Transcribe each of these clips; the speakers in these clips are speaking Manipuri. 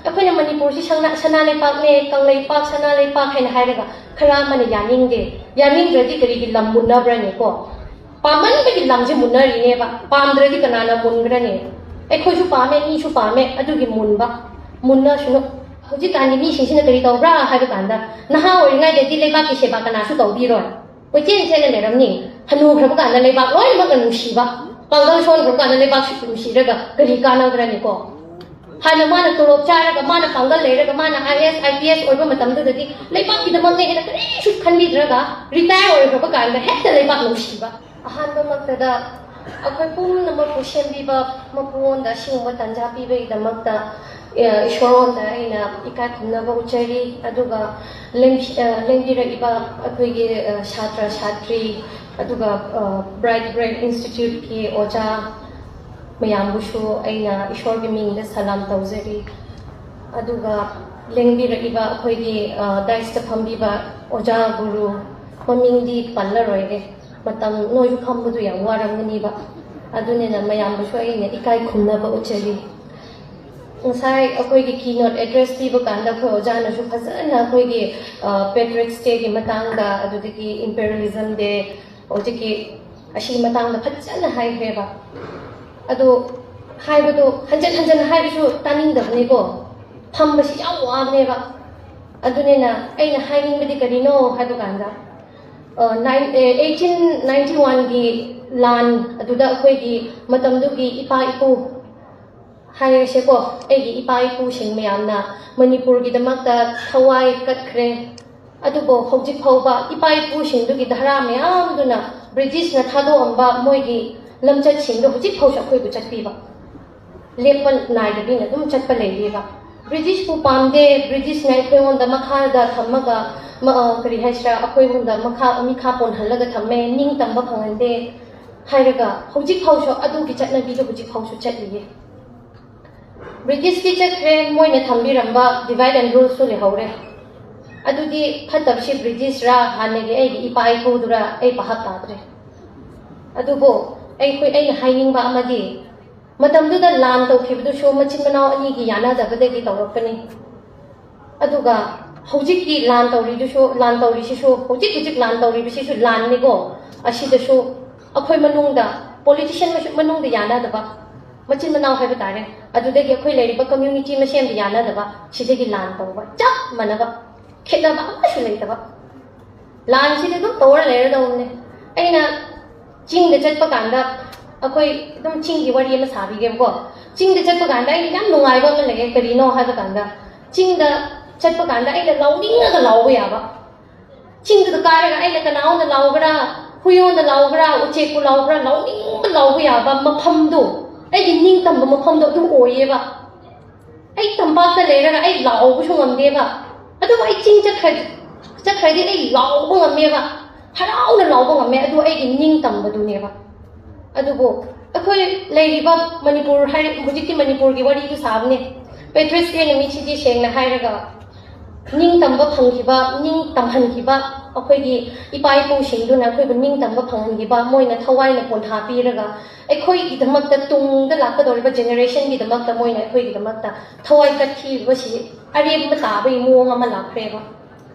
ꯑꯩꯈꯣꯏꯅ ꯃꯅꯤꯄꯨꯔꯁꯤ ꯁꯅꯥ ꯂꯩꯄꯥꯛꯅꯦ ꯀꯪꯂꯩꯄꯥꯛ ꯁꯅꯥ ꯂꯩꯄꯥꯛ ꯍꯥꯏꯅ ꯍꯥꯏꯔꯒ ꯈꯔ ꯑꯃꯅ ꯌꯥꯅꯤꯡꯗ꯭ꯔꯗꯤ ꯀꯔꯤꯒꯤ ꯂꯝ ꯃꯨꯟꯅꯕ꯭ꯔꯅꯦꯀꯣ ꯄꯥꯝꯃꯟꯕꯒꯤ ꯂꯝꯁꯦ ꯃꯨꯟꯅꯔꯤꯅꯦꯕ ꯄꯥꯝꯗ꯭ꯔꯗꯤ ꯀꯅꯥꯅ ꯃꯨꯟꯒ꯭ꯔꯅꯤ ꯑꯩꯈꯣꯏꯁꯨ ꯄꯥꯝꯃꯦ ꯃꯤꯁꯨ ꯄꯥꯝꯃꯦ ꯑꯗꯨꯒꯤ ꯃꯨꯟꯅꯁꯨꯅꯨ ꯍꯧꯖꯤꯛꯀꯥꯟꯒꯤ ꯃꯤꯁꯤꯡꯁꯤꯅ ꯀꯔꯤ ꯇꯧꯕ꯭ꯔꯥ ꯍꯥꯏꯕ ꯀꯥꯟꯗ ꯅꯍꯥ ꯑꯣꯏꯔꯤꯉꯩꯗꯗꯤ ꯂꯩꯕꯥꯛꯀꯤ ꯁꯦꯕꯥ ꯀꯅꯥꯁꯨ ꯇꯧꯕꯤꯔꯣꯏ ꯀꯣꯏꯆꯦꯟ ꯆꯦꯟꯅ ꯂꯩꯔꯝꯅꯤ ꯍꯅꯨꯈ꯭ꯔꯕ ꯀꯥꯟꯗ ꯂꯩꯕꯥꯛ ꯂꯣꯏꯅꯃꯛꯅ ꯅꯨꯡꯁꯤꯕ ꯄꯥꯡꯒꯜ ꯁꯣꯟꯈ꯭ꯔꯕ ꯀꯥꯟꯗ ꯂꯩꯕꯥꯛꯁꯨ ꯅꯨꯡꯁꯤꯔꯒ ꯀꯔꯤ ꯀꯥꯟꯅꯒ꯭ꯔꯅꯤꯀꯣ ꯍꯥꯟꯅ ꯃꯥꯅ ꯇꯣꯂꯣꯞ ꯆꯥꯔꯒ ꯃꯥꯅ ꯄꯥꯡꯒꯜ ꯂꯩꯔꯒ ꯃꯥꯅ IAS IPS ꯑꯣꯏꯕ ꯃꯇꯝꯗꯨꯗꯗꯤ ꯂꯩꯕꯥꯛꯀꯤꯗꯃꯛꯅꯦ ꯍꯦꯟꯅ ꯀꯔꯤꯁꯨ ꯈꯟꯕꯤꯗ꯭ꯔꯒ ꯔꯤꯇꯥꯌꯔ ꯑꯣꯏꯈ꯭ꯔꯕ ꯀꯥꯟꯗ ꯍꯦꯛꯇ ꯂꯩꯕꯥꯛ ꯅꯨꯡꯁꯤꯕ ꯑꯍꯥꯟꯕꯃꯛꯇꯗ ꯑꯩꯈꯣꯏ ꯄꯨꯝꯅꯃꯛꯄꯨ ꯁꯦꯝꯕꯤꯕ ꯃꯄꯨꯉꯣꯟꯗ ꯑꯁꯤꯒꯨꯝꯕ ꯇꯥꯟꯖꯥ ꯄꯤꯕꯒꯤꯗꯃꯛꯇ ꯏꯁꯣꯔꯉꯣꯟꯗ ꯑꯩꯅ ꯏꯀꯥꯏ ꯈꯨꯝꯅꯕ ꯎꯠꯆꯔꯤ ꯑꯗꯨꯒ ꯂꯦꯡꯕꯤꯔꯛꯏꯕ ꯑꯩꯈꯣꯏꯒꯤ ꯁꯥꯇ꯭ꯔ ꯁꯥꯇ꯭ꯔꯤ ꯑꯗꯨꯒ ꯕ꯭ꯔꯥꯏꯠ ꯏꯟꯁꯇꯤꯇ꯭ꯌꯨꯠꯀꯤ ꯑꯣꯖꯥ ꯃꯌꯥꯝꯕꯨꯁꯨ ꯑꯩꯅ ꯏꯁꯣꯔꯒꯤ ꯃꯤꯡꯗ ꯁꯂꯥꯝ ꯇꯧꯖꯔꯤ ꯑꯗꯨꯒ ꯂꯦꯡꯕꯤꯔꯛꯏꯕ ꯑꯩꯈꯣꯏꯒꯤ ꯗꯥꯏꯁꯇ ꯐꯝꯕꯤꯕ ꯑꯣꯖꯥ ꯒꯨꯔꯨ ꯃꯃꯤꯡꯗꯤ ꯄꯜꯂꯔꯣꯏꯒꯦ ꯃꯇꯝ ꯅꯣꯏꯁꯨ ꯐꯝꯕꯗꯨ ꯌꯥꯝ ꯋꯥꯔꯝꯒꯅꯤꯕ ꯑꯗꯨꯅꯤꯅ ꯃꯌꯥꯝꯕꯨꯁꯨ ꯑꯩꯅ ꯏꯀꯥꯏ ꯈꯨꯝꯅꯕ ꯎꯠꯆꯔꯤ ꯉꯁꯥꯏ ꯑꯩꯈꯣꯏꯒꯤ ꯀꯤꯅꯣꯠ ꯑꯦꯗ꯭ꯔꯦꯁ ꯄꯤꯕ ꯀꯥꯟꯗ ꯑꯩꯈꯣꯏ ꯑꯣꯖꯥꯅꯁꯨ ꯐꯖꯅ ꯑꯩꯈꯣꯏꯒꯤ ꯄꯦꯇ꯭ꯔꯤꯌꯠꯁ ꯗꯦꯒꯤ ꯃꯇꯥꯡꯗ ꯑꯗꯨꯗꯒꯤ ꯏꯝꯄꯦꯔꯤꯌꯦꯂꯤꯖꯝ ꯗꯦ ꯍꯧꯖꯤꯛꯀꯤ ꯑꯁꯤꯒꯤ ꯃꯇꯥꯡꯗ ꯐꯖꯅ ꯍꯥꯏꯈ꯭ꯔꯦꯕ ꯑꯗꯣ ꯍꯥꯏꯕꯗꯣ ꯍꯟꯖꯤꯟ ꯍꯟꯖꯤꯟ ꯍꯥꯏꯕꯁꯨ ꯇꯥꯅꯤꯡꯗꯕꯅꯤꯀꯣ ꯐꯝꯕꯁꯤ ꯌꯥꯝ ꯋꯥꯕꯅꯦꯕ ꯑꯗꯨꯅꯤꯅ ꯑꯩꯅ ꯍꯥꯏꯅꯤꯡꯕꯗꯤ ꯀꯔꯤꯅꯣ ꯍꯥꯏꯕ ꯀꯥꯟꯗ 1891ꯒꯤ ꯂꯥꯟ ꯑꯗꯨꯗ ꯑꯩꯈꯣꯏꯒꯤ ꯃꯇꯝꯗꯨꯒꯤ ꯏꯄꯥ ꯏꯄꯨ ꯍꯥꯏꯔꯁꯦꯀꯣ ꯑꯩꯒꯤ ꯏꯄꯥ ꯏꯄꯨꯁꯤꯡ ꯃꯌꯥꯝꯅ ꯃꯅꯤꯄꯨꯔꯒꯤꯗꯃꯛꯇ ꯊꯋꯥꯏ ꯀꯠꯈ꯭ꯔꯦ ꯑꯗꯨꯕꯨ ꯍꯧꯖꯤꯛ ꯐꯥꯎꯕ ꯏꯄꯥ ꯏꯄꯨꯁꯤꯡꯗꯨꯒꯤ ꯙꯔꯥ ꯃꯌꯥꯝꯗꯨꯅ ꯕ꯭ꯔꯤꯇꯤꯁꯅ ꯊꯥꯗꯣꯛꯑꯝꯕ ꯃꯣꯏꯒꯤ ꯂꯝꯆꯠꯁꯤꯡꯗꯣ ꯍꯧꯖꯤꯛ ꯐꯥꯎꯁꯨ ꯑꯩꯈꯣꯏꯕꯨ ꯆꯠꯄꯤꯕ ꯂꯦꯞꯄ ꯅꯥꯏꯗꯕꯤꯅ ꯑꯗꯨꯝ ꯆꯠꯄ ꯂꯩꯔꯤꯕ ꯕ꯭ꯔꯤꯇꯤꯁꯄꯨ ꯄꯥꯝꯗꯦ ꯕ꯭ꯔꯤꯇꯤꯁꯅ ꯑꯩꯈꯣꯏꯉꯣꯟꯗ ꯃꯈꯥꯗ ꯊꯝꯃꯒ ꯀꯔꯤ ꯍꯥꯏꯁꯤꯔꯥ ꯑꯩꯈꯣꯏꯉꯣꯟꯗ ꯃꯤꯈꯥ ꯄꯣꯟꯍꯜꯂꯒ ꯊꯝꯃꯦ ꯅꯤꯡꯇꯝꯕ ꯐꯪꯍꯟꯗꯦ ꯍꯥꯏꯔꯒ ꯍꯧꯖꯤꯛ ꯐꯥꯎꯁꯨ ꯑꯗꯨꯒꯤ ꯆꯠꯅꯕꯤꯗꯣ ꯍꯧꯖꯤक ꯐꯥꯎꯁꯨ ꯆꯠꯂꯤꯌꯦ ब्रिटिश चक्रे मोयने थम्बिरंबा डिवाइड एंड रूल सु लेहौरे अदुदी फतबसी ब्रिटिश रा हानेगे एगी इपा इपुदुरा ए पहाप ताद्रे अदुबो एना हाइनिंगबा अमदी मतमदुदा लान तौखिबदु सो मचिन मनाव अनिगी यानादबदगी तौरकनी अदुगा हौजिकी लान तौरिसिसु हौजिक लान तौरिबिसिसु लाननिगो असिदसु अखोय मनुंगदा पॉलिटिशियन मनुंगदा यानादबा मचिन मनाव है तारे अदुदगी अखोय लेरिबा कम्युनिटी मसेम यानादबा सिदगी लान तौबा चप मनबा खेदबा अमसु लेतबा लान सिदे दum तौर लेरदौने अइना चिंग दे चटपा कांदा अखोय दम चिंग की वरी अमा साबिगेबको चिंग दे चटपा कांदा अइना याम नुंगाइबा अमा लगे करिनो हाबा कांदा चिंग दा चटपा कांदा अइना लाउनिंगा लाउबा याबा चिंग दा कारगा अइना कनाउना लाउगरा हुयोंदा लाउगरा उचेकु लाउगरा लाउनिंगा लाउबा याबा मफमदो अꯩꯒꯤ ꯅꯤꯡꯇꯝꯕ ꯃꯐꯝꯗꯣ ꯑꯗꯨꯝ ꯑꯣꯏꯌꯦꯕ ꯑꯩ ꯇꯝꯄꯥꯛꯇ ꯂꯩꯔꯒ ꯑꯩ ꯂꯥꯎꯕꯁꯨ ꯉꯝꯗꯦꯕ ꯑꯗꯨꯕꯨ ꯑꯩ ꯆꯤꯡ ꯆꯠꯈ꯭ꯔꯗꯤ ꯑꯩ ꯂꯥꯎꯕ ꯉꯝꯃꯦꯕ ꯍꯔꯥꯎꯅ ꯂꯥꯎꯕ ꯉꯝꯃꯦ ꯑꯗꯨ ꯑꯩꯒꯤ ꯅꯤꯡꯇꯝꯕꯗꯨꯅꯦꯕ ꯑꯗꯨꯕꯨ ꯑꯩꯈꯣꯏ ꯂꯩꯔꯤꯕ ꯃꯅꯤꯄꯨꯔ ꯍꯧꯖꯤꯛꯇꯤ ꯃꯅꯤꯄꯨꯔꯒꯤ ꯋꯥꯔꯤꯗꯨ ꯁꯥꯕꯅꯦ ꯄꯦꯇ꯭ꯔꯤꯌꯠꯁ ꯗꯦ ꯅꯨꯃꯤꯠꯁꯤꯗꯤ ꯁꯦꯡꯅ ꯍꯥꯏꯔꯒ ꯅꯤꯡꯇꯝꯕ ꯐꯪꯈꯤꯕ ꯅꯤꯡꯇꯝꯍꯟꯈꯤꯕ ꯑꯩꯈꯣꯏꯒꯤ ꯏꯄꯥ ꯏꯄꯨꯁꯤꯡꯗꯨꯅ ꯑꯩꯈꯣꯏꯕꯨ ꯅꯤꯡꯇꯝꯕ ꯐꯪꯍꯟꯈꯤꯕ ꯃꯣꯏꯅ ꯊꯋꯥꯏꯅ ꯄꯣꯟꯊꯥ ꯄꯤꯔꯒ ꯑꯩꯈꯣꯏꯒꯤꯗꯃꯛꯇ ꯇꯨꯡꯗ ꯂꯥꯛꯀꯗꯧꯔꯤꯕ ꯖꯦꯅꯦꯔꯦꯁꯟꯒꯤꯗꯃꯛꯇ ꯃꯣꯏꯅ ꯑꯩꯈꯣꯏꯒꯤꯗꯃꯛꯇ ꯊꯋꯥꯏ ꯀꯠꯈꯤꯕꯁꯤ ꯑꯔꯦꯝꯕ ꯇꯥꯕꯒꯤ ꯃꯑꯣꯡ ꯑꯃ ꯂꯥꯛꯈ꯭ꯔꯦꯕ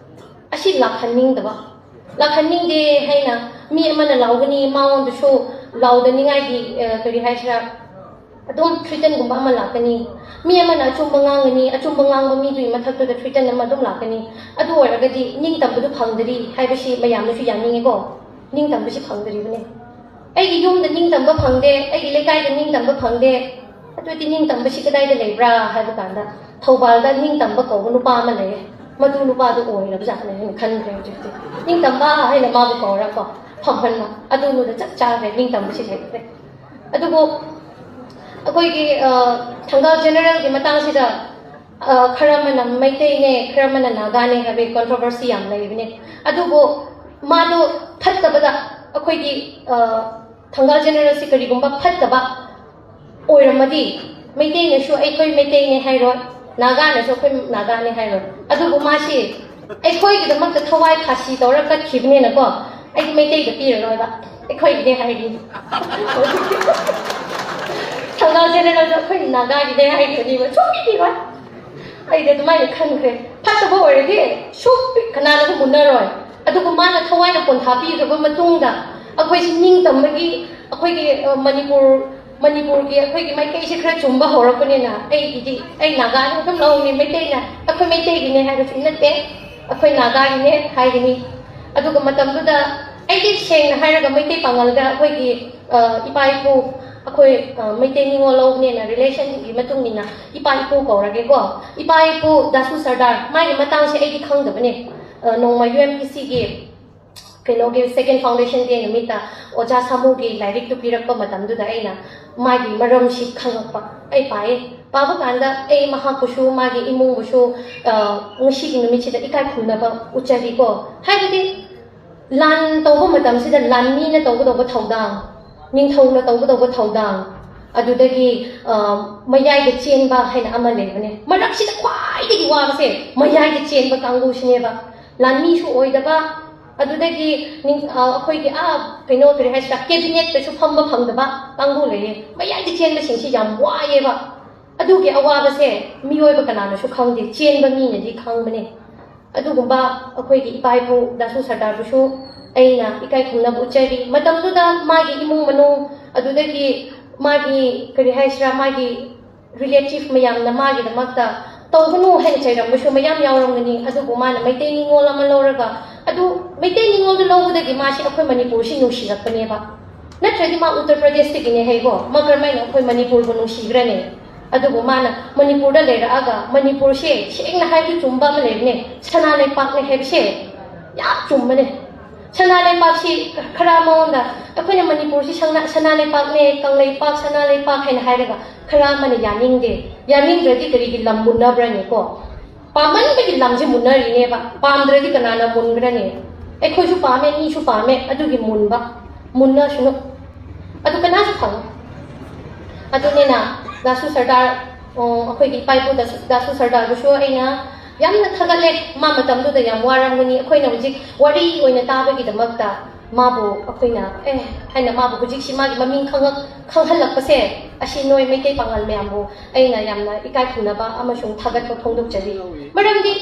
ꯑꯁꯤ ꯂꯥꯛꯍꯟꯅꯤꯡꯗꯦ ꯍꯥꯏꯅ ꯃꯤ ꯑꯃꯅ ꯂꯥꯎꯒꯅꯤ ꯃꯉꯣꯟꯗꯁꯨ ꯂꯥꯎꯗꯅꯤꯡꯉꯥꯏꯒꯤ ꯀꯔꯤ ꯍꯥꯏꯁꯤꯔꯥ ꯑꯗꯨꯝ ꯊ꯭ꯔꯤꯇꯟꯒꯨꯝꯕ ꯑꯃ ꯂꯥꯛꯀꯅꯤ ꯃꯤ ꯑꯃꯅ ꯑꯆꯨꯝꯕ ꯉꯥꯡꯒꯅꯤ ꯑꯆꯨꯝꯕ ꯉꯥꯡꯕ ꯃꯤꯗꯨꯒꯤ ꯃꯊꯛꯇꯨꯗ ꯊ꯭ꯔꯤꯇꯟ ꯑꯃ ꯑꯗꯨꯝ ꯂꯥꯛꯀꯅꯤ ꯑꯗꯨ ꯑꯣꯏꯔꯒꯗꯤ ꯅꯤꯡꯇꯝꯕꯗꯨ ꯐꯪꯗꯔꯤ ꯍꯥꯏꯕꯁꯤ ꯃꯌꯥꯝꯅꯁꯨ ꯌꯥꯅꯤꯡꯉꯦꯀꯣ ꯅꯤꯡꯇꯝꯕꯁꯤ ꯐꯪꯗꯔꯤꯕꯅꯦ ꯑꯩꯒꯤ ꯌꯨꯝꯗ ꯅꯤꯡꯇꯝꯕ ꯐꯪꯗꯦ ꯑꯩꯒꯤ ꯂꯩꯀꯥꯏꯗ ꯅꯤꯡꯇꯝꯕ ꯐꯪꯗꯦ ꯑꯗꯨꯗꯤ ꯅꯤꯡꯇꯝꯕꯁꯤ ꯀꯗꯥꯏꯗ ꯂꯩꯕ꯭ꯔꯥ ꯍꯥꯏꯕ ꯀꯥꯟꯗ ꯊꯧꯕꯥꯜꯗ ꯅꯤꯡꯇꯝꯕ ꯀꯧꯕ ꯅꯨꯄꯥ ꯑꯃ ꯂꯩꯌꯦ ꯃꯗꯨ ꯅꯨꯄꯥꯗꯨ ꯑꯣꯏꯔꯕꯖꯥꯠꯅꯦ ꯍꯥꯏꯅ ꯈꯟꯈ꯭ꯔꯦ ꯍꯧꯖꯤꯛꯇꯤ ꯅꯤꯡꯇꯝꯕ ꯍꯥꯏꯅ ꯃꯥꯕꯨ ꯀꯧꯔꯀꯣ ꯐꯝꯍꯟꯕ ꯑꯗꯨꯅꯨꯗ ꯆꯞ ꯆꯥꯈ꯭ꯔꯦ ꯅꯤꯡꯇꯝꯕꯁꯤ ꯂꯩꯈ꯭ꯔꯦ ꯑꯗꯨꯕꯨ ꯑꯩꯈꯣꯏꯒꯤ ꯊꯪꯒꯥꯜ ꯖꯦꯅꯔꯦꯜꯒꯤ ꯃꯇꯥꯡꯁꯤꯗ ꯈꯔ ꯑꯃꯅ ꯃꯩꯇꯩꯅꯦ ꯈꯔ ꯑꯃꯅ ꯅꯥꯒꯥꯅꯦ ꯍꯥꯏꯕꯒꯤ ꯀꯟꯇ꯭ꯔꯣꯚꯔꯁꯤ ꯌꯥꯝ ꯂꯩꯕꯅꯦ ꯑꯗꯨꯕꯨ ꯃꯥꯗꯣ ꯐꯠꯇꯕꯗ ꯑꯩꯈꯣꯏꯒꯤ ꯊꯪꯒꯥꯜ ꯖꯦꯅꯔꯦꯜꯁꯤ ꯀꯔꯤꯒꯨꯝꯕ ꯐꯠꯇꯕ ꯑꯣꯏꯔꯝꯃꯗꯤ ꯃꯩꯇꯩꯅꯁꯨ ꯑꯩꯈꯣꯏ ꯃꯩꯇꯩꯅꯦ ꯍꯥꯏꯔꯣꯏ ꯅꯥꯒꯥꯅꯁꯨ ꯑꯩꯈꯣꯏ ꯅꯥꯒꯥꯅꯦ ꯍꯥꯏꯔꯣꯏ ꯑꯗꯨꯕꯨ ꯃꯥꯁꯤ ꯑꯩꯈꯣꯏꯒꯤꯗꯃꯛꯇ ꯊꯋꯥꯏ ꯈꯥꯁꯤ ꯇꯧꯔ ꯀꯠꯈꯤꯕꯅꯤꯅꯀꯣ ꯑꯩꯗꯤ ꯃꯩꯇꯩꯗ ꯄꯤꯔꯔꯣꯏꯕ ꯑꯩꯈꯣꯏꯒꯤꯅꯦ ꯍꯥꯏꯔꯤ ꯊꯪꯒꯥꯜ ꯖꯦꯅꯔꯦꯜꯗ ꯑꯩꯈꯣꯏ ꯅꯥꯒꯥꯒꯤꯅꯦ ꯍꯥꯏꯈ꯭ꯔꯅꯤꯕ ꯁꯨꯡꯄꯤ ꯄꯤꯔꯣꯏ ꯑꯩꯗꯤ ꯑꯗꯨꯃꯥꯏꯅ ꯈꯟꯈ꯭ꯔꯦ ꯐꯠꯇꯕ ꯑꯣꯏꯔꯗꯤ ꯀꯅꯥꯅꯁꯨ ꯃꯨꯟꯅꯔꯣꯏ ꯑꯗꯨꯒ ꯃꯥꯅ ꯊꯋꯥꯏꯅ ꯄꯣꯟꯊꯥ ꯄꯤꯈ꯭ꯔꯕ ꯃꯇꯨꯡꯗ ꯑꯩꯈꯣꯏꯁꯤ ꯅꯤꯡꯇꯝꯕꯒꯤ ꯑꯩꯈꯣꯏꯒꯤ ꯃꯅꯤꯄꯨꯔꯒꯤ ꯑꯩꯈꯣꯏꯒꯤ ꯃꯩꯇꯩꯁꯤ ꯈꯔ ꯆꯨꯝꯕ ꯍꯧꯔꯛꯄꯅꯤꯅ ꯑꯩ ꯅꯥꯒꯥꯅꯤ ꯑꯗꯨꯝ ꯂꯧꯅꯤ ꯃꯩꯇꯩꯅ ꯑꯩꯈꯣꯏ ꯃꯩꯇꯩꯒꯤꯅꯦ ꯍꯥꯏꯕꯁꯨ ꯅꯠꯇꯦ ꯑꯩꯈꯣꯏ ꯅꯥꯒꯥꯒꯤꯅꯦ ꯍꯥꯏꯒꯅꯤ ꯑꯗꯨꯒ ꯃꯇꯝꯗꯨꯗ ꯑꯩꯗꯤ ꯁꯦꯡꯅ ꯍꯥꯏꯔꯒ ꯃꯩꯇꯩ ꯄꯥꯡꯒꯜꯗ ꯑꯩꯈꯣꯏꯒꯤ ꯏꯄꯥ ꯏꯄꯨ ꯑꯩꯈꯣꯏ ꯃꯩꯇꯩ ꯅꯤꯉꯣꯜ ꯂꯧꯕꯅꯦꯅ ꯔꯤꯂꯦꯁꯟꯒꯤ ꯃꯇꯨꯡ ꯏꯟꯅ ꯏꯄꯥ ꯏꯄꯨ ꯀꯧꯔꯒꯦꯀꯣ ꯏꯄꯥ ꯏꯄꯨ ꯗꯥꯁꯨ ꯁꯔꯗꯥꯔ ꯃꯥꯒꯤ ꯃꯇꯥꯡꯁꯦ ꯑꯩꯗꯤ ꯈꯪꯗꯕꯅꯦ ꯅꯣꯡꯃ UMPCꯒꯤ ꯀꯩꯅꯣꯒꯤ ꯁꯦꯀꯦꯟ ꯐꯥꯎꯟꯗꯦꯁꯟ ꯗꯦ ꯅꯨꯃꯤꯠꯇ ꯑꯣꯖꯥ ꯁꯥꯃꯨꯒꯤ ꯂꯥꯏꯔꯤꯛꯇꯨ ꯄꯤꯔꯛꯄ ꯃꯇꯝꯗꯨꯗ ꯑꯩꯅ ꯃꯥꯒꯤ ꯃꯔꯝꯁꯤ ꯈꯪꯉꯛꯄ ꯑꯩ ꯄꯥꯏꯌꯦ ꯄꯥꯕ ꯀꯥꯟꯗ ꯑꯩ ꯃꯍꯥꯛꯄꯨꯁꯨ ꯃꯥꯒꯤ ꯏꯃꯨꯡꯕꯨꯁꯨ ꯉꯁꯤꯒꯤ ꯅꯨꯃꯤꯠꯁꯤꯗ ꯏꯀꯥꯏ ꯈꯨꯝꯅꯕ ꯎꯠꯆꯔꯤꯀꯣ ꯍꯥꯏꯕꯗꯤ ꯂꯥꯟ ꯇꯧꯕ ꯃꯇꯝꯁꯤꯗ ꯂꯥꯟꯃꯤꯅ ꯇꯧꯒꯗꯧꯕ ꯊꯧꯗꯥꯡ ꯅꯤꯡꯊꯧꯅ ꯇꯧꯒꯗꯧꯕ ꯊꯧꯗꯥꯡ ꯑꯗꯨꯗꯒꯤ ꯃꯌꯥꯏꯗ ꯆꯦꯟꯕ ꯍꯥꯏꯅ ꯑꯃ ꯂꯩꯕꯅꯦ ꯃꯔꯛꯁꯤꯗ ꯈ꯭ꯋꯥꯏꯗꯒꯤ ꯋꯥꯕꯁꯦ ꯃꯌꯥꯏꯗ ꯆꯦꯟꯕ ꯀꯥꯡꯕꯨꯁꯤꯅꯦꯕ ꯂꯥꯟꯃꯤꯁꯨ ꯑꯣꯏꯗꯕ ꯑꯗꯨꯗꯒꯤ ꯑꯩꯈꯣꯏꯒꯤ ꯀꯩꯅꯣ ꯀꯔꯤ ꯍꯥꯏꯁꯤꯔꯥ ꯀꯦꯕꯤꯅꯦꯠꯇꯁꯨ ꯐꯝꯕ ꯐꯪꯗꯕ ꯀꯥꯡꯕꯨ ꯂꯩꯌꯦ ꯃꯌꯥꯏꯗ ꯆꯦꯟꯕꯁꯤꯡꯁꯤ ꯌꯥꯝ ꯋꯥꯏꯑꯦꯕ ꯑꯗꯨꯒꯤ ꯑꯋꯥꯕꯁꯦ ꯃꯤꯑꯣꯏꯕ ꯀꯅꯥꯅꯁꯨ ꯈꯪꯗꯦ ꯆꯦꯟꯕ ꯃꯤꯅꯗꯤ ꯈꯪꯕꯅꯦ ꯑꯗꯨꯒꯨꯝꯕ ꯑꯩꯈꯣꯏꯒꯤ ꯏꯄꯥ ꯏꯄꯨ ꯗꯥꯁꯨ ꯁꯔꯗꯥꯔꯕꯨꯁꯨ ꯑꯩꯅ ꯏꯀꯥꯏ ꯈꯨꯝꯅꯕ ꯎꯠꯆꯔꯤ ꯃꯇꯝꯗꯨꯗ ꯃꯥꯒꯤ ꯏꯃꯨꯡ ꯃꯅꯨꯡ ꯑꯗꯨꯗꯒꯤ ꯃꯥꯒꯤ ꯀꯔꯤ ꯍꯥꯏꯁꯤꯔꯥ ꯃꯥꯒꯤ ꯔꯤꯂꯦꯇꯤꯚ ꯃꯌꯥꯝꯅ ꯃꯥꯒꯤꯗꯃꯛꯇ ꯇꯧꯒꯅꯨ ꯍꯥꯏꯅ ꯆꯩꯔꯝꯕꯁꯨ ꯃꯌꯥꯝ ꯌꯥꯎꯔꯝꯒꯅꯤ ꯑꯗꯨꯕꯨ ꯃꯥꯅ ꯃꯩꯇꯩ ꯅꯤꯉꯣꯜ ꯑꯃ ꯂꯧꯔꯒ ꯑꯗꯨ ꯃꯩꯇꯩ ꯅꯤꯉꯣꯜꯗꯨ ꯂꯧꯕꯗꯒꯤ ꯃꯥꯁꯤ ꯑꯩꯈꯣꯏ ꯃꯅꯤꯄꯨꯔꯁꯤ ꯅꯨꯡꯁꯤꯔꯛꯄꯅꯦꯕ ꯅꯠꯇ꯭ꯔꯗꯤ ꯃꯥ ꯎꯠꯇꯔ ꯄ꯭ꯔꯗꯦꯁꯇꯒꯤꯅꯦ ꯍꯩꯀꯣ ꯃꯥ ꯀꯔꯝꯍꯥꯏꯅ ꯑꯩꯈꯣꯏ ꯃꯅꯤꯄꯨꯔꯕꯨ ꯅꯨꯡꯁꯤꯈ꯭ꯔꯅꯦ ꯑꯗꯨꯕꯨ ꯃꯥꯅ ꯃꯅꯤꯄꯨꯔꯗ ꯂꯩꯔꯛꯑꯒ ꯃꯅꯤꯄꯨꯔꯁꯦ ꯁꯦꯡꯅ ꯍꯥꯏꯕꯗꯤ ꯆꯨꯝꯕ ꯑꯃ ꯂꯩꯕꯅꯦ ꯁꯅꯥ ꯂꯩꯄꯥꯛꯅꯦ ꯍꯥꯏꯕꯁꯦ ꯌꯥꯝ ꯆꯨꯝꯕꯅꯦ ꯁꯅꯥ ꯂꯩꯄꯥꯛꯁꯤ ꯈꯔ ꯃꯉꯣꯟꯗ ꯑꯩꯈꯣꯏꯅ ꯃꯅꯤꯄꯨꯔꯁꯤ ꯁꯅꯥ ꯂꯩꯄꯥꯛꯅꯦ ꯀꯪꯂꯩꯄꯥꯛ ꯁꯅꯥ ꯂꯩꯄꯥꯛ ꯍꯥꯏꯅ ꯍꯥꯏꯔꯒ ꯈꯔ ꯑꯃꯅ ꯌꯥꯅꯤꯡꯗ꯭ꯔꯗꯤ ꯀꯔꯤꯒꯤ ꯂꯝ ꯃꯨꯟꯅꯕ꯭ꯔꯅꯦꯀꯣ ꯄꯥꯝꯃꯟꯕꯒꯤ ꯂꯝꯁꯦ ꯃꯨꯟꯅꯔꯤꯅꯦꯕ ꯄꯥꯝꯗ꯭ꯔꯗꯤ ꯀꯅꯥꯅ ꯃꯨꯟꯈ꯭ꯔꯅꯤ ꯑꯩꯈꯣꯏꯁꯨ ꯄꯥꯝꯃꯦ ꯃꯤꯁꯨ ꯄꯥꯝꯃꯦ ꯑꯗꯨꯒꯤ ꯃꯨꯟꯅꯁꯨꯅꯨ ꯑꯗꯨ ꯀꯅꯥꯁꯨ ꯐꯪꯉꯣ ꯑꯗꯨꯅꯤꯅ ꯗꯥꯁꯨ ꯁꯔꯗꯥꯔ ꯑꯩꯈꯣꯏꯒꯤ ꯏꯄꯥ ꯏꯄꯨ ꯗꯥꯁꯨ ꯁꯔꯗꯥꯔꯕꯨꯁꯨ ꯑꯩꯅ ꯌꯥꯝꯅ ꯊꯥꯒꯠꯂꯦ ꯃꯥ ꯃꯇꯝꯗꯨꯗ ꯌꯥꯝ ꯋꯥꯔꯝꯒꯅꯤ ꯑꯩꯈꯣꯏꯅ ꯍꯧꯖꯤꯛ ꯋꯥꯔꯤ ꯑꯣꯏꯅ ꯇꯥꯕꯒꯤꯗꯃꯛꯇ ꯃꯥꯕꯨ ꯑꯩꯈꯣꯏꯅ ꯍꯥꯏꯅ ꯃꯥꯕꯨ ꯍꯧꯖꯤꯛꯁꯤ ꯃꯥꯒꯤ ꯃꯃꯤꯡ ꯈꯪꯍꯜꯂꯛꯄꯁꯦ ꯑꯁꯤ ꯅꯣꯏ ꯃꯩꯇꯩ ꯄꯥꯡꯒꯜ ꯃꯌꯥꯝꯕꯨ ꯑꯩꯅ ꯌꯥꯝꯅ ꯏꯀꯥꯏ ꯈꯨꯝꯅꯕ ꯑꯃꯁꯨꯡ ꯊꯥꯒꯠꯄ ꯐꯣꯡꯗꯣꯛꯆꯔꯤ ꯃꯔꯝꯗꯤ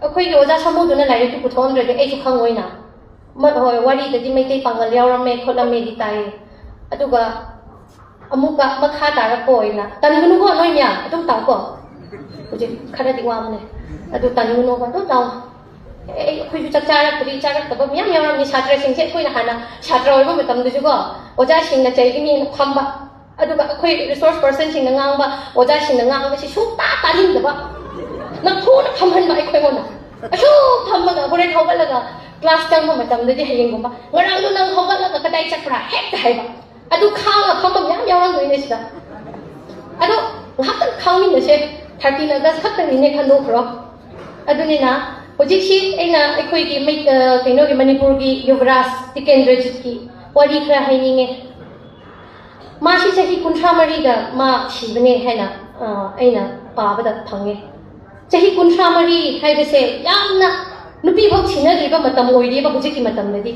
ꯑꯩꯈꯣꯏꯒꯤ ꯑꯣꯖꯥ ꯁꯥꯃꯨꯗꯨꯅ ꯂꯥꯏꯔꯤꯛꯇꯨ ꯄꯨꯊꯣꯛꯑꯝꯗ꯭ꯔꯗꯤ ꯑꯩꯁꯨ ꯈꯪꯉꯣꯏꯅ ꯍꯣꯏ ꯋꯥꯔꯤꯗꯗꯤ ꯃꯩꯇꯩ ꯄꯥꯡꯒꯜ ꯌꯥꯎꯔꯝꯃꯦ ꯈꯣꯠꯂꯝꯃꯦꯗꯤ ꯇꯥꯏꯌꯦ ꯑꯗꯨꯒ ꯑꯃꯨꯛꯀ ꯃꯈꯥ ꯇꯥꯔꯛꯄ ꯑꯣꯏꯅ ꯇꯟꯒꯅꯨꯀꯣ ꯅꯣꯏ ꯃꯌꯥꯝ ꯑꯗꯨꯝ ꯇꯥꯎꯀꯣ ꯍꯧꯖꯤꯛ ꯈꯔꯗꯤ ꯋꯥꯕꯅꯦ ꯑꯗꯨ ꯇꯟꯒꯅꯨꯀꯣ ꯑꯗꯨꯝ ꯇꯥꯎ ꯑꯩꯈꯣꯏꯁꯨ ꯆꯥꯔꯛꯇꯕ ꯃꯌꯥꯝ ꯌꯥꯎꯔꯝꯃꯤ ꯁꯥꯇ꯭ꯔꯁꯤꯡꯁꯦ ꯑꯩꯈꯣꯏꯅ ꯍꯥꯟꯅ ꯁꯥꯇ꯭ꯔ ꯑꯣꯏꯕ ꯃꯇꯝꯗꯁꯨꯀꯣ ꯑꯣꯖꯥꯁꯤꯡꯅ ꯆꯩꯒꯅꯤꯅ ꯐꯝꯕ ꯑꯗꯨꯒ ꯑꯩꯈꯣꯏ ꯔꯤꯁꯣꯔꯁ ꯄꯔꯁꯟꯁꯤꯡꯅ ꯉꯥꯡꯕ ꯑꯣꯖꯥꯁꯤꯡꯅ ꯉꯥꯡꯕꯁꯤ ꯁꯨꯡꯇꯥ ꯇꯥꯅꯤꯡꯗꯕ ꯅꯝꯐꯨꯅ ꯐꯝꯍꯟꯕ ꯑꯩꯈꯣꯏꯉꯣꯟꯗ ꯑꯁꯨꯝ ꯐꯝꯃꯒ ꯍꯣꯔꯦꯟ ꯍꯧꯒꯠꯂꯒ ꯀ꯭ꯂꯥꯁ ꯆꯪꯕ ꯃꯇꯝꯗꯗꯤ ꯍꯌꯦꯡꯒꯨꯝꯕ ꯉꯔꯥꯡꯗꯣ ꯅꯪ ꯍꯧꯒꯠꯂꯒ ꯀꯗꯥꯏ ꯆꯠꯄ꯭ꯔꯥ ꯍꯦꯛꯇ ꯍꯥꯏꯕ ꯑꯗꯨ ꯈꯥꯡꯉ ꯐꯝꯕ ꯃꯌꯥꯝ ꯌꯥꯎꯔꯝꯗꯣꯏꯅꯦ ꯁꯤꯗ ꯑꯗꯣ ꯉꯥꯏꯍꯥꯛꯇꯪ ꯈꯥꯡꯃꯤꯟꯅꯁꯦ 13 ꯑꯥꯒꯁ ꯈꯛꯇꯪꯅꯤꯅꯦ ꯈꯟꯗꯣꯛꯈ꯭ꯔꯣ ꯑꯗꯨꯅꯤꯅ ꯍꯧꯖꯤꯛꯁꯤ ꯑꯩꯅ ꯑꯩꯈꯣꯏꯒꯤ ꯀꯩꯅꯣꯒꯤ ꯃꯅꯤꯄꯨꯔꯒꯤ ꯌꯨꯕꯔꯥꯖ ꯇꯤꯀꯦꯟꯗ꯭ꯔꯖꯤꯠꯀꯤ ꯋꯥꯔꯤ ꯈꯔ ꯍꯥꯏꯅꯤꯡꯉꯦ ꯃꯥꯁꯤ ꯆꯍꯤ 63ꯗ ꯃꯥ ꯁꯤꯕꯅꯦ ꯍꯥꯏꯅ ꯑꯩꯅ ꯄꯥꯕꯗ ꯐꯪꯉꯦ ꯆꯍꯤ 63 ꯍꯥꯏꯕꯁꯦ ꯌꯥꯝꯅ ꯅꯨꯄꯤꯐꯥꯎ ꯊꯤꯅꯗ꯭ꯔꯤꯕ ꯃꯇꯝ ꯑꯣꯏꯔꯤꯕ ꯍꯧꯖꯤꯛꯀꯤ ꯃꯇꯝꯗꯗꯤ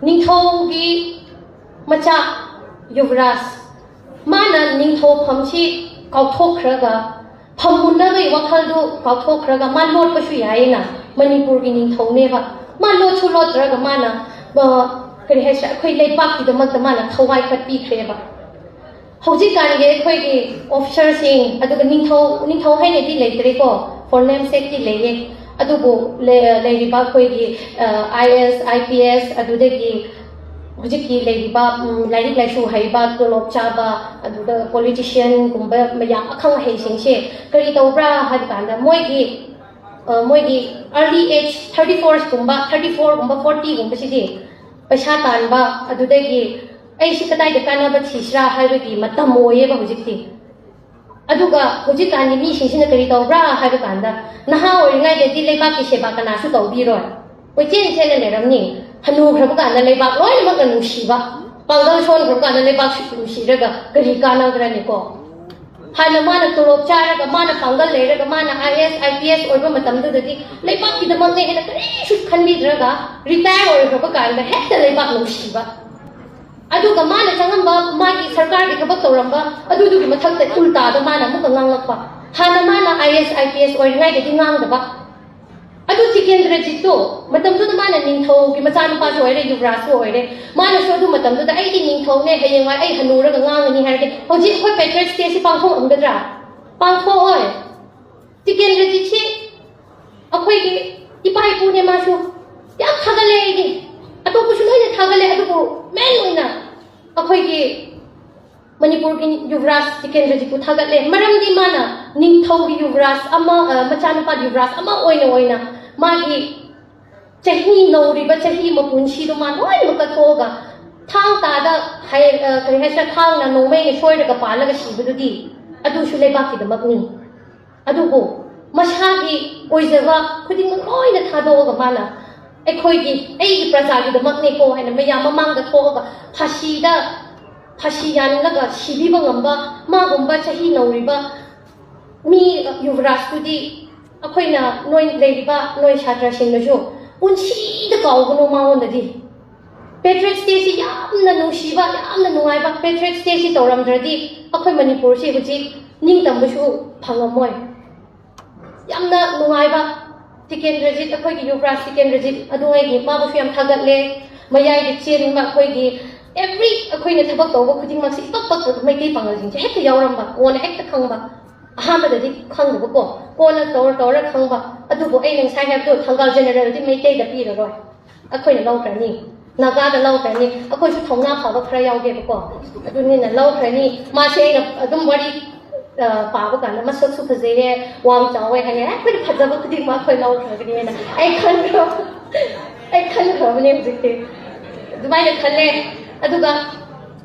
ꯅꯤꯡꯊꯧꯒꯤ ꯃꯆꯥ ꯌꯨꯕꯔꯥꯖ ꯃꯥꯅ ꯅꯤꯡꯊꯧꯐꯝꯁꯤ ꯀꯥꯎꯊꯣꯛꯈ꯭ꯔꯒ ꯐꯝ ꯃꯨꯟꯅꯕꯒꯤ ꯋꯥꯈꯜꯗꯨ ꯀꯥꯎꯊꯣꯛꯈ꯭ꯔꯒ ꯃꯥ ꯂꯣꯠꯄꯁꯨ ꯌꯥꯏꯌꯦꯅ ꯃꯅꯤꯄꯨꯔꯒꯤ ꯅꯤꯡꯊꯧꯅꯦꯕ ꯃꯥ ꯂꯣꯠꯁꯨ ꯂꯣꯠꯇ꯭ꯔꯒ ꯃꯥꯅ ꯀꯔꯤ ꯍꯥꯏꯁꯤꯔꯥ ꯑꯩꯈꯣꯏ ꯂꯩꯕꯥꯛꯀꯤꯗꯃꯛꯇ ꯃꯥꯅ ꯊꯋꯥꯏ ꯀꯠꯄꯤꯈ꯭ꯔꯦꯕ ꯍꯧꯖꯤꯛꯀꯥꯟꯒꯤ ꯑꯩꯈꯣꯏꯒꯤ ꯑꯣꯐꯤꯁꯔꯁꯤꯡ ꯑꯗꯨꯒ ꯅꯤꯡꯊꯧ ꯍꯥꯏꯅꯗꯤ ꯂꯩꯇ꯭ꯔꯦꯀꯣ ꯐꯣꯔꯅꯦꯝ ꯁꯦꯛꯇꯤ ꯂꯩꯌꯦ ꯑꯗꯨꯕꯨ ꯂꯩꯔꯤꯕ ꯑꯩꯈꯣꯏꯒꯤ IAS IPS ꯑꯗꯨꯗꯒꯤ ꯍꯧꯖꯤꯛꯀꯤ ꯂꯩꯔꯤꯕ ꯂꯥꯏꯔꯤꯛ ꯂꯥꯏꯁꯨ ꯍꯩꯕ ꯇꯣꯂꯣꯞ ꯆꯥꯕ ꯑꯗꯨꯗ ꯄꯣꯂꯤꯇꯤꯁꯤꯌꯟꯒꯨꯝꯕ ꯃꯌꯥꯝ ꯑꯈꯪ ꯑꯍꯩꯁꯤꯡꯁꯦ ꯀꯔꯤ ꯇꯧꯕ꯭ꯔꯥ ꯍꯥꯏꯕ ꯀꯥꯟꯗ ꯃꯣꯏꯒꯤ ꯑꯔꯂꯤ ꯑꯦꯖ 34ꯒꯨꯝꯕ 40ꯒꯨꯝꯕꯁꯤꯗꯤ ꯄꯩꯁꯥ ꯇꯥꯟꯕ ꯑꯗꯨꯗꯒꯤ ꯑꯩꯁꯤ ꯀꯗꯥꯏꯗ ꯀꯥꯟꯅꯕ ꯊꯤꯁꯤꯔꯥ ꯍꯥꯏꯕꯒꯤ ꯃꯇꯝ ꯑꯣꯏꯌꯦꯕ ꯍꯧꯖꯤꯛꯇꯤ ꯑꯗꯨꯒ ꯍꯧꯖꯤꯛꯀꯥꯟꯒꯤ ꯃꯤꯁꯤꯡꯁꯤꯅ ꯀꯔꯤ ꯇꯧꯕ꯭ꯔꯥ ꯍꯥꯏꯕ ꯀꯥꯟꯗ ꯅꯍꯥ ꯑꯣꯏꯔꯤꯉꯩꯗꯗꯤ ꯂꯩꯕꯥꯛꯀꯤ ꯁꯦꯕꯥ ꯀꯅꯥꯁꯨ ꯇꯧꯕꯤꯔꯣꯏ ꯀꯣꯏꯆꯦꯟ ꯆꯦꯟꯅ ꯂꯩꯔꯝꯅꯤ ꯍꯅꯨꯈ꯭ꯔꯕ ꯀꯥꯟꯗ ꯂꯩꯕꯥꯛ ꯂꯣꯏꯅꯃꯛꯅ ꯅꯨꯡꯁꯤꯕ ꯄꯥꯡꯒꯜ ꯁꯣꯟꯈ꯭ꯔꯕ ꯀꯥꯟꯗ ꯂꯩꯕꯥꯛꯁꯨ ꯅꯨꯡꯁꯤꯔꯒ ꯀꯔꯤ ꯀꯥꯟꯅꯒ꯭ꯔꯅꯤꯀꯣ ꯍꯥꯟꯅ ꯃꯥꯅ ꯇꯣꯂꯣꯞ ꯆꯥꯔꯒ ꯃꯥꯅ ꯄꯥꯡꯒꯜ ꯂꯩꯔꯒ ꯃꯥꯅ IAS IPS ꯑꯣꯏꯕ ꯃꯇꯝꯗꯨꯗꯗꯤ ꯂꯩꯕꯥꯛꯀꯤꯗꯃꯛꯅꯦ ꯍꯦꯟꯅ ꯀꯔꯤꯁꯨ ꯈꯟꯕꯤꯗ꯭ꯔꯒ ꯔꯤꯇꯥꯌꯔ ꯑꯣꯏꯈ꯭ꯔꯕ ꯀꯥꯟꯗ ꯍꯦꯛꯇ ꯂꯩꯕꯥꯛ ꯅꯨꯡꯁꯤꯕ ꯑꯗꯨꯒ ꯃꯥꯅ ꯆꯪꯉꯝꯕ ꯃꯥꯒꯤ ꯁꯔꯀꯥꯔꯒꯤ ꯊꯕꯛ ꯇꯧꯔꯝꯕ ꯑꯗꯨꯗꯨꯒꯤ ꯃꯊꯛꯇ ꯎꯜꯇꯥꯗ ꯃꯥꯅ ꯑꯃꯨꯛꯀ ꯉꯥꯡꯂꯛꯄ hana mana IS IPS oringai de ngang da ba adu Tikendra jitto matam tu mana ningthau ki machan pa so ore yuvraj so ore mana so du matam tu ai di ningthau ne hayeng wai ai hanura ga ngang ni har de hoji khoi patriot state si pangthong amgadra pangtho oi Tikendra ji chi akhoi gi ipai pu ne ma su yam thagale gi atu pu su ne thagale adu pu men loina akhoi gi Manipur ki Yuvraj Tikendra ji pu thagale maram di mana ningthau gi Yuvraj ama machan pa Yuvraj ama oina ma gi chahi nori ba chahi mapunshi do man oi ma thoga thang ta da hai kari hasa thang na no mai shoi da pa la ga shi bu di adu shu le ba ki da magni adu ko masha gi oizawa khuding loi na tha do ga mana ai khoi gi ai gi praja gi da magni ko hai na ma ya mamang da thoga phashi yan la ga shibi ba ngamba ma gumba chahi nori ba mi Yuvraj tu di akhoi na noi le ba noi chhatra sing na jo unchi da kaw gono ma on da di Patriot state si yamna nungshi ba yamna nungai ba Patriot state si toram dradi akhoi Manipur si huji ning tam bu shu phangamoi yamna nungai ba Tikendra ji akhoi gi Yuvraj Tikendra ji adungai gi ma bu shu yam thagat le mayai gi chen ma akhoi gi every akhoi na thabak taw ba khuding ma si pak mai kai pangal jing hekta yawram ba ona hekta khang ba ahama da di khang ba ko na tor khang ba adu bo ai nang sai have to thangal general di mai kai da pi ro akhoi na law kra ni naga da law kra ni akhoi su thongna pha ba khra yaw ge ba ko adu ni na law kra ni ma se na adum bari pa ba kan ma sak su phaje he wang chaw we ha ne khoi phaja ba khudi ma khoi law kra ni na ai khan ro ne jikte dubai na khale aduga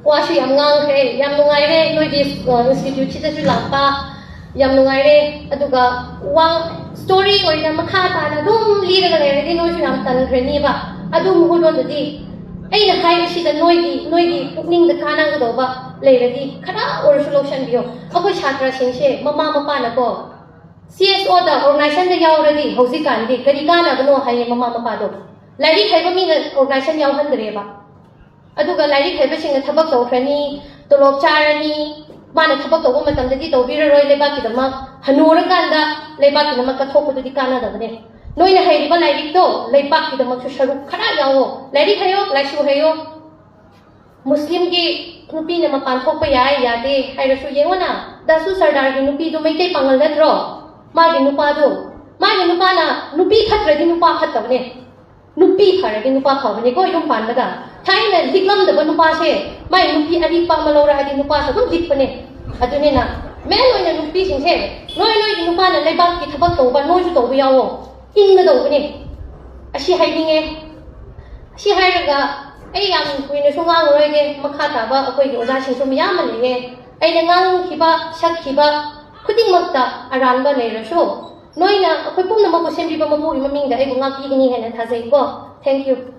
wa shi yam ngang he yam nungai re noi di institute chi da ju la pa yam nungai re aduga wang story oina makha ta na dum li ra ga re noi su yam tan khre ni ba adu mu don da di ai na hai shi da noi gi pukning da kana ga do ba le ra di khara or solution bio akoi chhatra sing se mama mapa na ko CSO da organization da yaw ra di hoji kan di kari kana ga no hai mama mapa do lai khai ba mi na organization yaw han dre ba aduga lai khai ba sing na thabak taw khrani tolop charani mana thabak taw ma tam da di taw bi roi le ba ki da ma hanura kan da le ba ki na ma ka thok du di kana da ne noi na hai ri ba lai ri to le ba ki da ma chu sharu khara yawo lai ri khayo lai shu hayo muslim ki nupi na ma pan thok pa ya de hai ra shu yengo na da su sardar ki nupi do mai kai pangal na tro ma gi nupa na nupi khatra di nupa khatab ne nupi khara di nupa khaw ne ko idum pan da thai na diklam da ba nupa se mai nupi ari pa ma lo ra di nupa sa dum dik pa ne adu ne na me noi na nupi sing se noi di nupa na lai ba ki thabak to ba noi ju to ba yawo ing na do ne ashi hai ding e ashi hai ra ga ai yang kuin na su ngang roi ge makha ta ba akoi gi oja sing su mi yam ne ge ai na ngang ki ba sak ki ba khuding mak ta aran ba nei ra so noi na akoi pum na ma ko sem bi ba ma bu i ma ming da ai bu ngak ki ni he na tha sei ko thank you